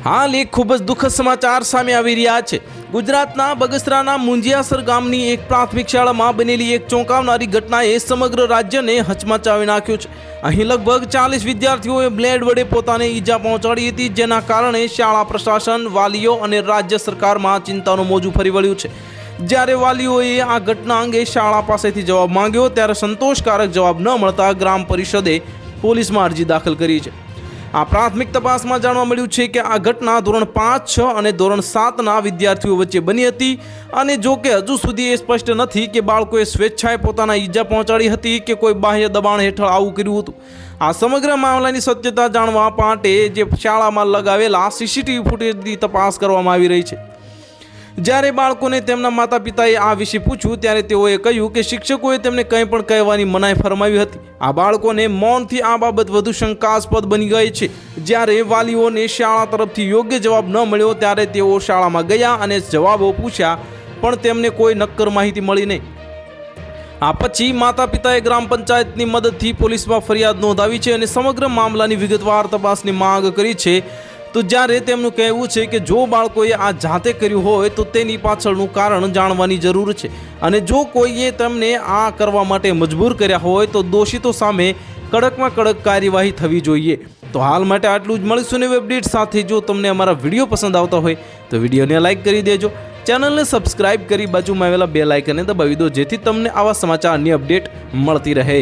હાલ એક ખૂબ જ દુઃખદ સમાચાર સામે આવી રહ્યા છે। ગુજરાતના બગસરાના મુંજિયાસર ગામની એક પ્રાથમિક શાળામાં બનેલી એક ચોંકાવનારી ઘટનાએ સમગ્ર રાજ્યને હચમચાવી નાખ્યું છે। અહીં લગભગ 40 વિદ્યાર્થીઓએ બ્લેડ વડે પોતાને ઈજા પહોંચાડી હતી, જેના કારણે શાળા પ્રશાસન, વાલીઓ અને રાજ્ય સરકારમાં ચિંતાનું મોજું ફરી વળ્યું છે। જ્યારે વાલીઓએ આ ઘટના અંગે શાળા પાસેથી જવાબ માંગ્યો ત્યારે સંતોષકારક જવાબ ન મળતા ગ્રામ પરિષદે પોલીસમાં અરજી દાખલ કરી છે। આ પ્રાથમિક તપાસમાં જાણવા મળ્યું છે કે આ ઘટના ધોરણ 5, 6 અને ધોરણ 7ના વિદ્યાર્થીઓ વચ્ચે બની હતી અને જો કે હજુ સુધી એ સ્પષ્ટ નથી કે બાળકોએ સ્વેચ્છાએ પોતાના ઈજા પહોંચાડી હતી કે કોઈ બાહ્ય દબાણ હેઠળ આવું કર્યું હતું। આ સમગ્ર મામલાની સત્યતા જાણવા માટે જે શાળામાં લગાવેલા સીસીટીવી ફૂટેજની તપાસ કરવામાં આવી રહી છે। જ્યારે બાળકોને તેમના માતા પિતાએ આ વિશે પૂછ્યું ત્યારે તેઓએ કહ્યું કે શિક્ષકોએ તેમને કંઈ પણ કહેવાની મનાઈ ફરમાવી હતી। આ બાળકોને મૌનથી આ બાબત વધુ શંકાસ્પદ બની ગઈ છે। જ્યારે વાલીઓને શાળા તરફથી યોગ્ય જવાબ ન મળ્યો ત્યારે તેઓ શાળામાં ગયા અને જવાબો પૂછ્યા પણ તેમને કોઈ નક્કર માહિતી મળી નહીં। આ પછી માતા પિતાએ ગ્રામ પંચાયતની મદદથી પોલીસમાં ફરિયાદ નોંધાવી છે અને સમગ્ર મામલાની વિગતવાર તપાસની માંગ કરી છે। તો જ્યારે તેમનું કહેવું છે કે જો બાળકોએ આ જાતે કર્યું હોય તો તેની પાછળનું કારણ જાણવાની જરૂર છે અને જો કોઈએ તેમને આ કરવા માટે મજબૂર કર્યા હોય તો દોષિતો સામે કડકમાં કડક કાર્યવાહી થવી જોઈએ। તો હાલ માટે આટલું જ। મળીશું નવી અપડેટ સાથે। જો તમને અમારા વિડીયો પસંદ આવતા હોય તો વિડીયોને લાઇક કરી દેજો, ચેનલને સબસ્ક્રાઇબ કરી બાજુમાં આવેલા બેલ આઇકનને દબાવી દો જેથી તમને આવા સમાચારની અપડેટ મળતી રહે।